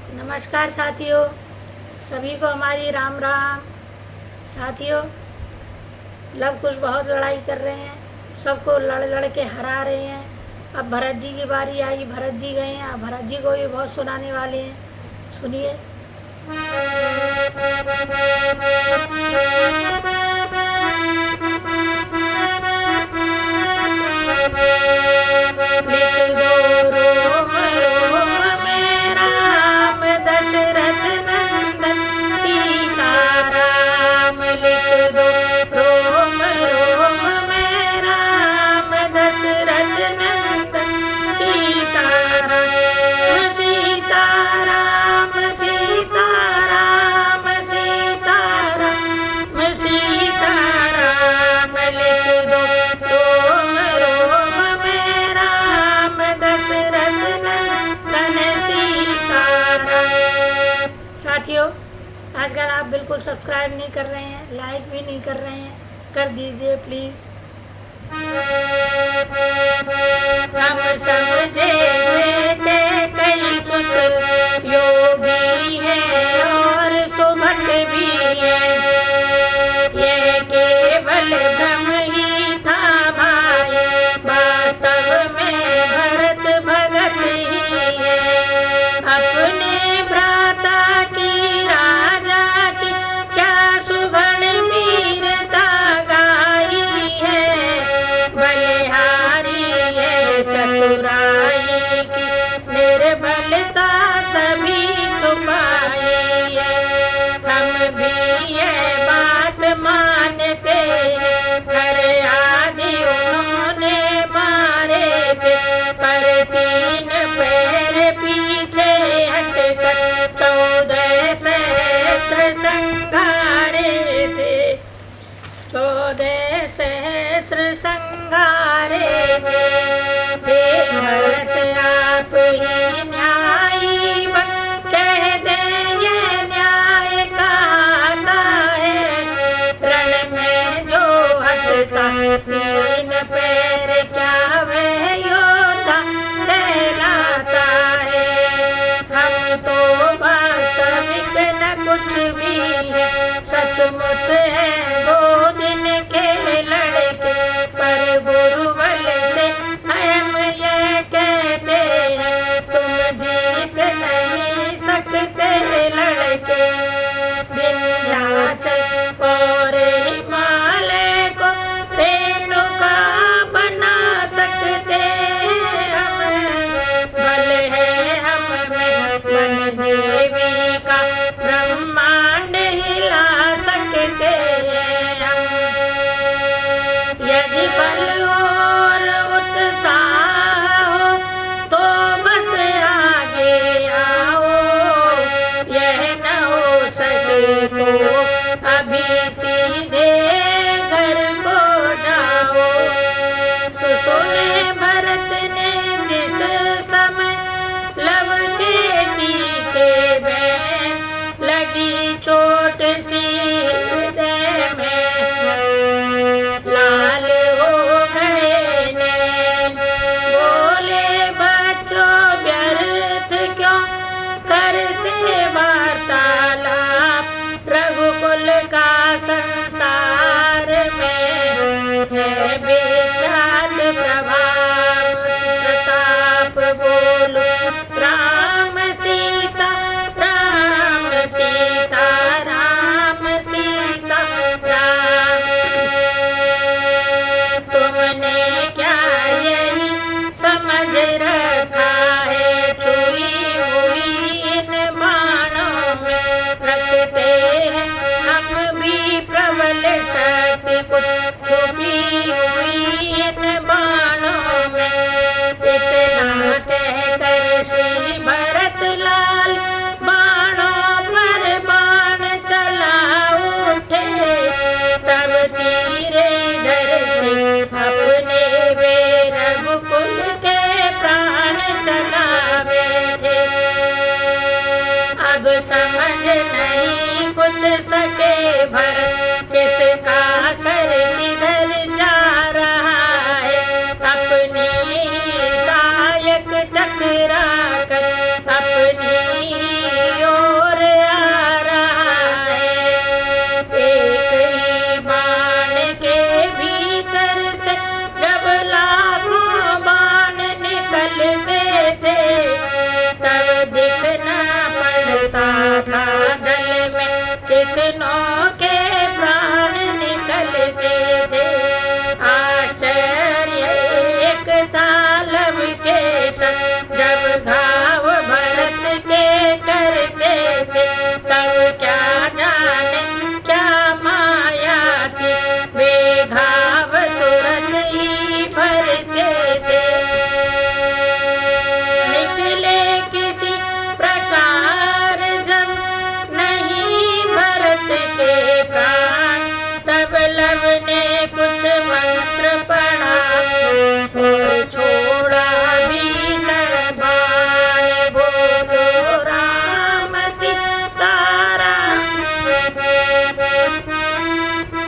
नमस्कार साथियों, सभी को हमारी राम राम। साथियों, लव कुश बहुत लड़ाई कर रहे हैं, सबको लड़ लड़ के हरा रहे हैं। अब भरत जी की बारी आई, भरत जी गए हैं, अब भरत जी को भी बहुत सुनाने वाले हैं। सुनिए। लिख दो रोम रोम में राम दशरथ नंदन सीताराम। लिख दो रोम रोम में राम दशरथ नंदन सीताराम। सीताराम सीताराम सीताराम सीताराम। लिख दो रोम रोम में राम दशरथ नंदन सीताराम। साथियों, आजकल आप बिल्कुल सब्सक्राइब नहीं कर रहे हैं, लाइक भी नहीं कर रहे हैं, कर दीजिए प्लीज़। हम समझे थे कई सुत योगी है और सुभट भी है, यह केवल भ्रम ही था भाई, वास्तव में भरत भगत ही है। अपने भ्राता की राजा की क्या सुघड़ वीरता गाई है, बलिहारी है चतुराई की निर्बलता सभी छुपाई है। हम भी यह बात मानते हैं, घर आदि उन्होंने मारे थे, पर तीन पैर पीछे हटकर 14 सहस्र संघारे थे, 14 सहस्र संघारे थे। हे भरत आप ही न्यायी कह दे, ये न्याय कहता है, रण में जो हटता तीन पैर क्या वह योद्धा कहलाता है। हम तो वास्तविक न कुछ भी है, सचमुच है 2 दिन के लड़के, पर गुरुबल से हम ये कहते हैं, तुम जीत नहीं सकते लड़के। विंध्याचल और हिमालय को रेणुका बना सकते हम, बल है हम में मन देवी का ब्रह्मांड हिला सकते हैं हम। यदि बल और उत्साह हो तो बस आगे आओ, यह न हो सके तो अभी सीधे घर को जाओ। सुने भरत ने जिस समय लव के तीखे में लगी चोट सी हृदय में, लाल हो गए नैन, बोले बच्चों व्यर्थ क्यों करते वार्तालाप, रघुकुल का संसार में है विख्यात प्रभाव प्रताप। बोलो राम सीता राम सीता राम सीता राम। तुमने क्या यही समझ रखा है, छुई हुई इन बाणों में रखते हैं हम भी प्रबल शक्ति, कुछ छुपी हुई इन बाणों में। इतना कहकर श्री भरत लाल बाणों पर बाण चला उठे, तब तीर इधर से अपने वे रघुकुल के प्राण चला बैठे। अब समझ नहीं कुछ सके भरत,